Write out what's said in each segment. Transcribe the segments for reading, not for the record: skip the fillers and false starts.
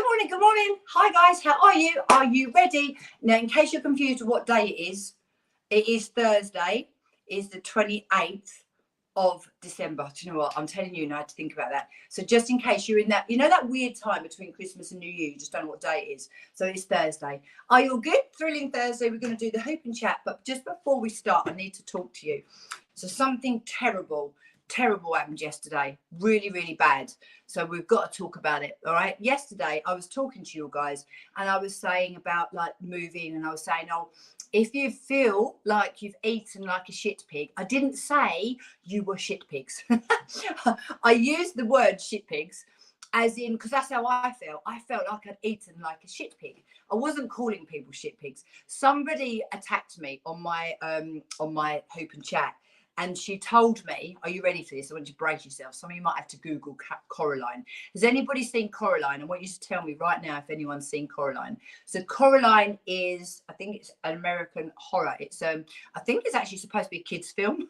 morning, good morning. Hi guys, how are you? Are you ready? Now, in case you're confused with what day it is Thursday. It's the 28th of December. Do you know what? I'm telling you now to think about that. So just in case you're in that, that weird time between Christmas and New Year, you just don't know what day it is. So it's Thursday. Are you all good? Thrilling Thursday. We're going to do the hoop and chat. But just before we start, I need to talk to you. So something terrible happened yesterday. Really, really bad. So we've got to talk about it. All right. Yesterday, I was talking to you guys and I was saying about like moving, and I was saying, oh, if you feel like you've eaten like a shit pig, I didn't say you were shit pigs. I used the word shit pigs as in, because that's how I felt. I felt like I'd eaten like a shit pig. I wasn't calling people shit pigs. Somebody attacked me on my hoop and chat. And she told me, are you ready for this? I want you to brace yourself. Some of you might have to Google Coraline. Has anybody seen Coraline? I want you to tell me right now if anyone's seen Coraline. So Coraline is, I think it's an American horror. It's I think it's actually supposed to be a kid's film.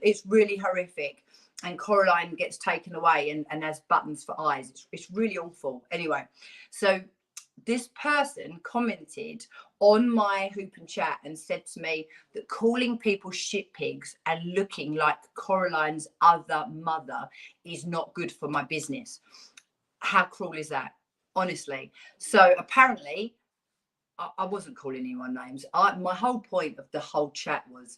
It's really horrific. And Coraline gets taken away and has buttons for eyes. It's really awful. Anyway, so this person commented on my hoop and chat and said to me that calling people shit pigs and looking like Coraline's other mother is not good for my business. How cruel is that? Honestly. So apparently I wasn't calling anyone names. My whole point of the whole chat was,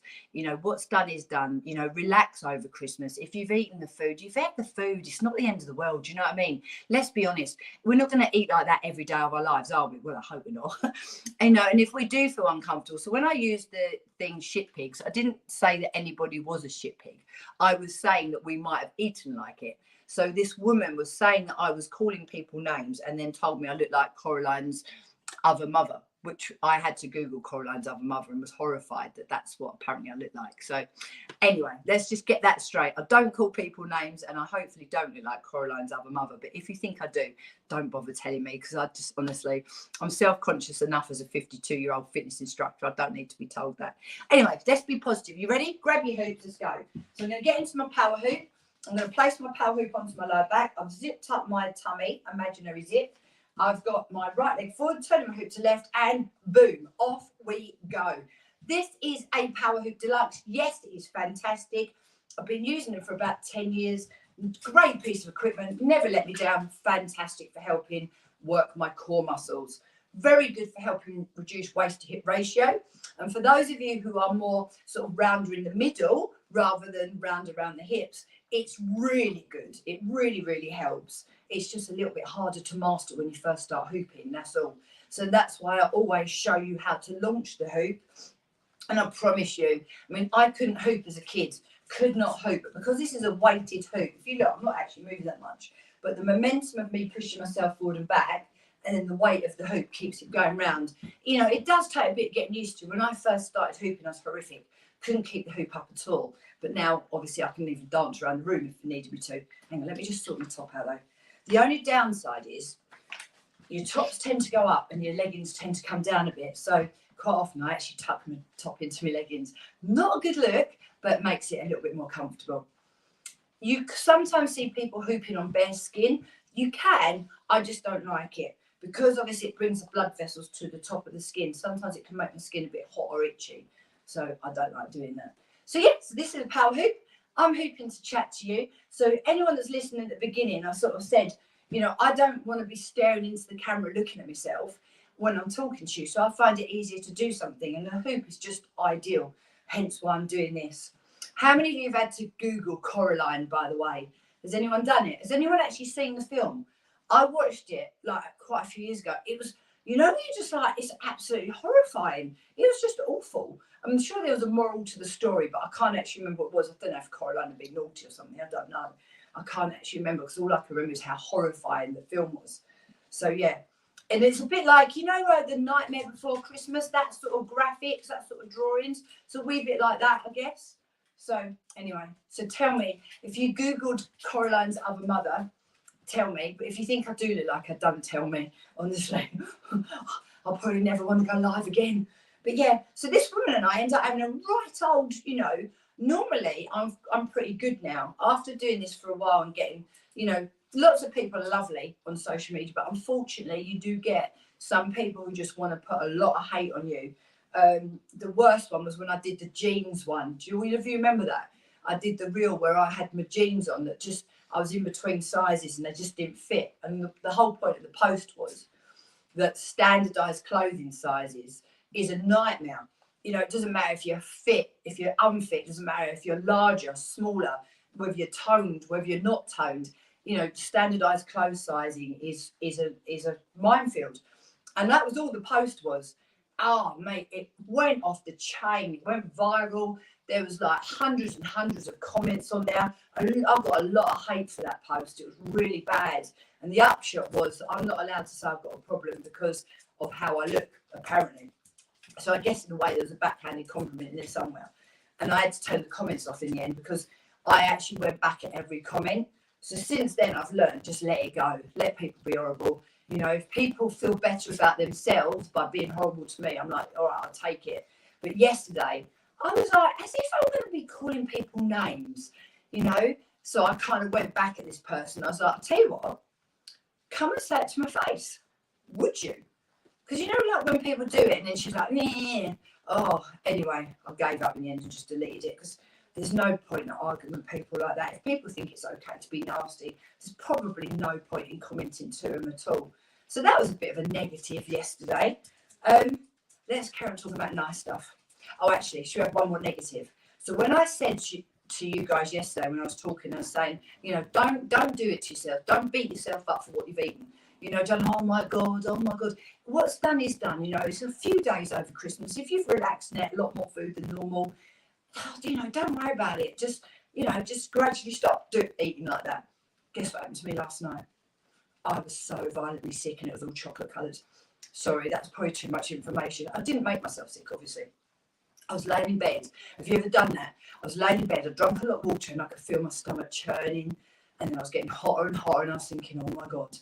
what's done is done. Relax over Christmas. If you've eaten the food, you've had the food. It's not the end of the world. Do you know what I mean? Let's be honest. We're not going to eat like that every day of our lives, are we? Well, I hope we're not. And if we do feel uncomfortable. So when I used the thing shit pigs, I didn't say that anybody was a shit pig. I was saying that we might have eaten like it. So this woman was saying that I was calling people names and then told me I looked like Coraline's other mother, which I had to Google Coraline's other mother and was horrified that that's what apparently I look like. So anyway, let's just get that straight. I don't call people names and I hopefully don't look like Coraline's other mother. But if you think I do, don't bother telling me, because I just honestly, I'm self-conscious enough as a 52-year-old fitness instructor. I don't need to be told that. Anyway, let's be positive. You ready? Grab your hoops, let's go. So I'm going to get into my power hoop. I'm going to place my power hoop onto my lower back. I've zipped up my tummy, imaginary zip. I've got my right leg forward, turning my hoop to left, and boom, off we go. This is a Power Hoop Deluxe. Yes, it is fantastic. I've been using it for about 10 years. Great piece of equipment, never let me down. Fantastic for helping work my core muscles. Very good for helping reduce waist to hip ratio. And for those of you who are more sort of rounder in the middle rather than round around the hips, it's really good. It really, really helps. It's just a little bit harder to master when you first start hooping, that's all. So that's why I always show you how to launch the hoop. And I promise you, I couldn't hoop as a kid, could not hoop. But because this is a weighted hoop, if you look, I'm not actually moving that much, but the momentum of me pushing myself forward and back, and then the weight of the hoop keeps it going round. It does take a bit getting used to. When I first started hooping, I was horrific. Couldn't keep the hoop up at all. But now, obviously, I can even dance around the room if you needed me to. Hang on, let me just sort my top out, though. The only downside is your tops tend to go up and your leggings tend to come down a bit. So quite often I actually tuck my top into my leggings. Not a good look, but it makes it a little bit more comfortable. You sometimes see people hooping on bare skin. You can, I just don't like it. Because obviously it brings the blood vessels to the top of the skin. Sometimes it can make my skin a bit hot or itchy. So I don't like doing that. So yes, this is a power hoop. I'm hooping to chat to you. So anyone that's listening at the beginning, I sort of said, I don't want to be staring into the camera looking at myself when I'm talking to you. So I find it easier to do something. And the hoop is just ideal. Hence why I'm doing this. How many of you have had to Google Coraline, by the way? Has anyone done it? Has anyone actually seen the film? I watched it like quite a few years ago. It was, you're just like, it's absolutely horrifying. It was just awful. I'm sure there was a moral to the story, but I can't actually remember what it was. I don't know if Coraline had been naughty or something. I don't know. I can't actually remember because all I can remember is how horrifying the film was. So, yeah. And it's a bit like, The Nightmare Before Christmas, that sort of graphics, that sort of drawings. It's a wee bit like that, I guess. So, anyway. So, tell me, if you Googled Coraline's other mother, tell me. But if you think I do look like her, don't tell me. Honestly, I'll probably never want to go live again. But yeah, so this woman and I end up having a right old, normally I'm pretty good now. After doing this for a while and getting, lots of people are lovely on social media, but unfortunately you do get some people who just want to put a lot of hate on you. The worst one was when I did the jeans one. Do you remember that? I did the reel where I had my jeans on that just, I was in between sizes and they just didn't fit. And the whole point of the post was that standardized clothing sizes is a nightmare. You know, it doesn't matter if you're fit, if you're unfit, it doesn't matter if you're larger, smaller, whether you're toned, whether you're not toned. You know, standardized clothes sizing is a minefield. And that was all the post was. Oh, mate, it went off the chain. It went viral. There was like hundreds and hundreds of comments on there. I got a lot of hate for that post. It was really bad. And the upshot was I'm not allowed to say I've got a problem because of how I look, apparently. So I guess in a way there was a backhanded compliment in there somewhere. And I had to turn the comments off in the end because I actually went back at every comment. So since then I've learned, just let it go. Let people be horrible. You know, if people feel better about themselves by being horrible to me, I'm like, all right, I'll take it. But yesterday, I was like, as if I'm going to be calling people names, you know? So I kind of went back at this person. I was like, I'll tell you what, come and say it to my face. Would you? Because, you know, like when people do it and then she's like, nah. Oh, anyway, I gave up in the end and just deleted it because there's no point in arguing with people like that. If people think it's okay to be nasty, there's probably no point in commenting to them at all. So that was a bit of a negative yesterday. Let's carry on talking about nice stuff. Oh, actually, should we have one more negative? So when I said to you guys yesterday when I was talking, I was saying, you know, don't do it to yourself. Don't beat yourself up for what you've eaten. You know, don't, oh my God. What's done is done. You know, it's a few days over Christmas. If you've relaxed and ate a lot more food than normal, you know, don't worry about it. Just, you know, just gradually stop eating like that. Guess what happened to me last night? I was so violently sick and it was all chocolate coloured. Sorry, that's probably too much information. I didn't make myself sick, obviously. I was laying in bed. Have you ever done that? I was laying in bed, I drank a lot of water and I could feel my stomach churning. And then I was getting hotter and hotter and I was thinking, oh my God.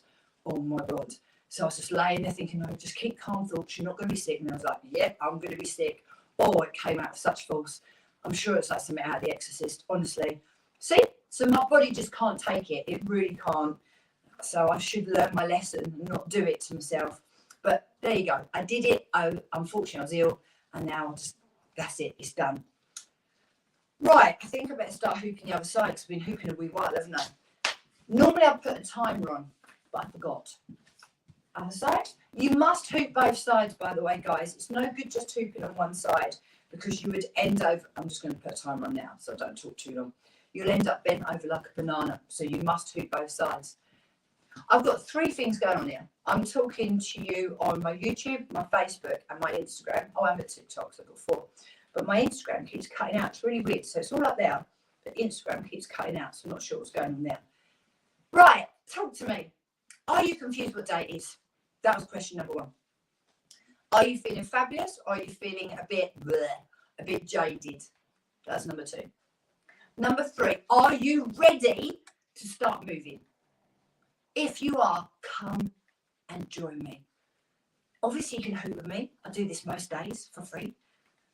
So I was just laying there thinking, no, just keep calm thoughts. You're not going to be sick. And I was like, yeah, I'm going to be sick. Oh, it came out with such force. I'm sure it's like something out of The Exorcist, honestly. See? So my body just can't take it. It really can't. So I should learn my lesson and not do it to myself. But there you go. I did it. Unfortunately, I was ill. And now that's it. It's done. Right. I think I better start hooping the other side because I've been hooping a wee while, haven't I? Normally I put a timer on, but I forgot. Other side. You must hoop both sides, by the way, guys. It's no good just hooping on one side because you would end over. I'm just going to put a timer on now so I don't talk too long. You'll end up bent over like a banana. So you must hoop both sides. I've got 3 things going on here. I'm talking to you on my YouTube, my Facebook, and my Instagram. Oh, I'm at TikTok, so I've got 4. But my Instagram keeps cutting out. It's really weird. So it's all up there, but Instagram keeps cutting out. So I'm not sure what's going on there. Right, talk to me. Are you confused what day it is? That was question number 1. Are you feeling fabulous or are you feeling a bit bleh, a bit jaded? That's number 2. Number 3, are you ready to start moving? If you are, come and join me. Obviously, you can hoop with me. I do this most days for free.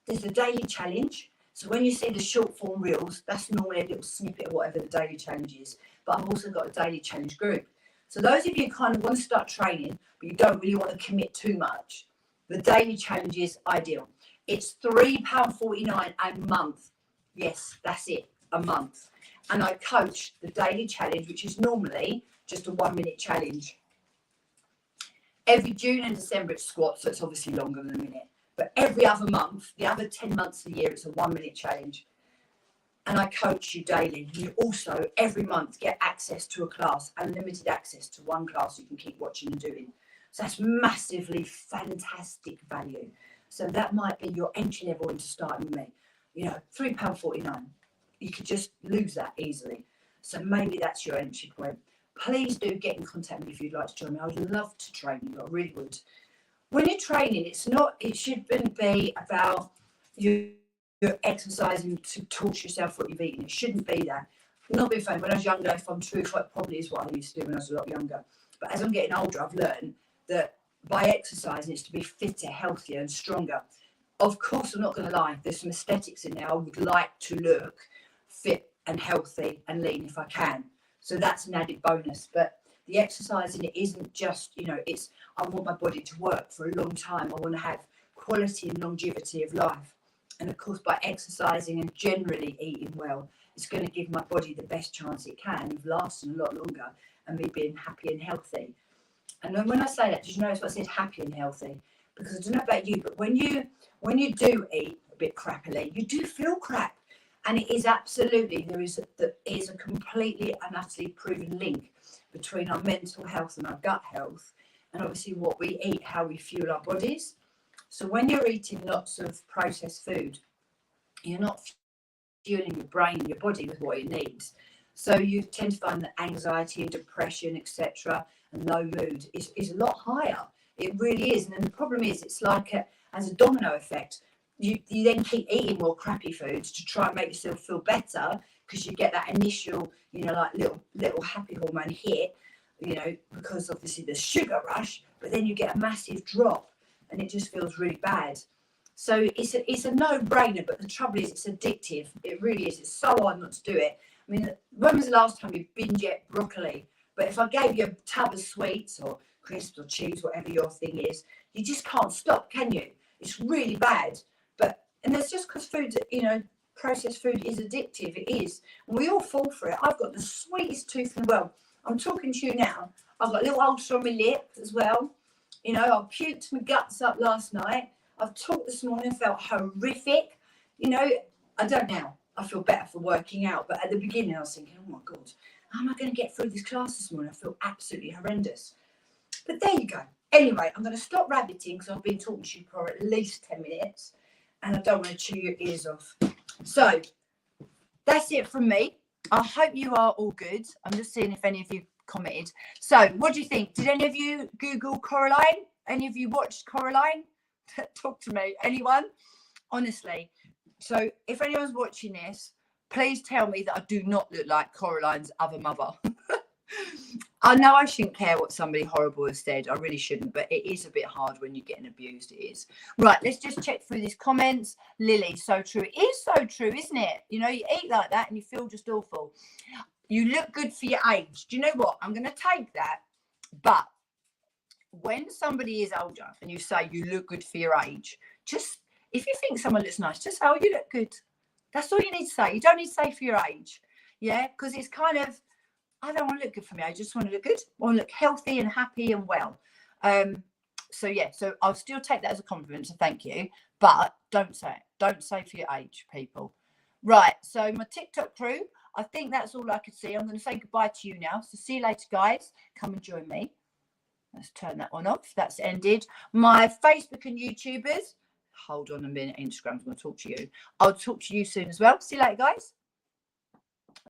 There's a daily challenge. So when you see the short form reels, that's normally a little snippet of whatever the daily challenge is. But I've also got a daily challenge group. So those of you who kind of want to start training, but you don't really want to commit too much, the daily challenge is ideal. It's £3.49 a month. Yes, that's it, a month. And I coach the daily challenge, which is normally just a 1-minute challenge. Every June and December it's squats, so it's obviously longer than a minute. But every other month, the other 10 months of the year, it's a 1-minute challenge. And I coach you daily. You also, every month, get access to a class, unlimited access to one class you can keep watching and doing. So that's massively fantastic value. So that might be your entry level into starting with me. You know, £3.49. You could just lose that easily. So maybe that's your entry point. Please do get in contact with me if you'd like to join me. I would love to train you. I really would. When you're training, it shouldn't be about you're exercising to torture yourself for what you've eaten. It shouldn't be that. Not being funny. When I was younger, if I'm true, it probably is what I used to do when I was a lot younger. But as I'm getting older, I've learned that by exercising, it's to be fitter, healthier, and stronger. Of course, I'm not going to lie. There's some aesthetics in there. I would like to look fit and healthy and lean if I can. So that's an added bonus. But the exercising, it isn't just, you know, it's, I want my body to work for a long time. I want to have quality and longevity of life. And of course, by exercising and generally eating well, it's going to give my body the best chance it can of lasting a lot longer and me being happy and healthy. And then when I say that, did you notice what I said, happy and healthy? Because I don't know about you, but when you do eat a bit crappily, you do feel crap. And it is absolutely, there is a completely and utterly proven link between our mental health and our gut health, and obviously what we eat, how we fuel our bodies. So when you're eating lots of processed food, you're not fueling your brain and your body with what it needs. So you tend to find that anxiety and depression, etc., and low mood is a lot higher. It really is. And then the problem is, it's like as a domino effect. You then keep eating more crappy foods to try and make yourself feel better, because you get that initial, you know, like little happy hormone hit, you know, because obviously the sugar rush, but then you get a massive drop and it just feels really bad. So it's a no-brainer, but the trouble is it's addictive. It really is. It's so hard not to do it. I mean, when was the last time you binge ate broccoli? But if I gave you a tub of sweets or crisps or cheese, whatever your thing is, you just can't stop, can you? It's really bad. And that's just because food, you know, processed food is addictive. It is. And we all fall for it. I've got the sweetest tooth in the world. I'm talking to you now. I've got a little ulcer on my lip as well. You know, I puked my guts up last night. I've talked this morning, felt horrific. You know, I don't now. I feel better for working out. But at the beginning, I was thinking, oh my God, how am I going to get through this class this morning? I feel absolutely horrendous. But there you go. Anyway, I'm going to stop rabbiting because I've been talking to you for at least 10 minutes. And I don't want to chew your ears off. So that's it from me. I hope you are all good. I'm just seeing if any of you commented. So what do you think? Did any of you Google Coraline? Any of you watched Coraline? Talk to me. Anyone? Honestly. So if anyone's watching this, please tell me that I do not look like Coraline's other mother. I know I shouldn't care what somebody horrible has said. I really shouldn't, but it is a bit hard when you're getting abused. It is. Right, let's just check through these comments. Lily, so true. It is so true, isn't it? You know, you eat like that and you feel just awful. You look good for your age. Do you know what? I'm going to take that. But when somebody is older and you say you look good for your age, just, if you think someone looks nice, just say, oh, you look good. That's all you need to say. You don't need to say for your age. Yeah, because it's kind of, I don't want to look good for me. I just want to look good. I want to look healthy and happy and well. So yeah, so I'll still take that as a compliment. So thank you, but don't say it. Don't say for your age, people. Right. So my TikTok crew, I think that's all I could see. I'm going to say goodbye to you now. So see you later, guys. Come and join me. Let's turn that one off. That's ended. My Facebook and YouTubers. Hold on a minute. Instagram's going to talk to you. I'll talk to you soon as well. See you later, guys.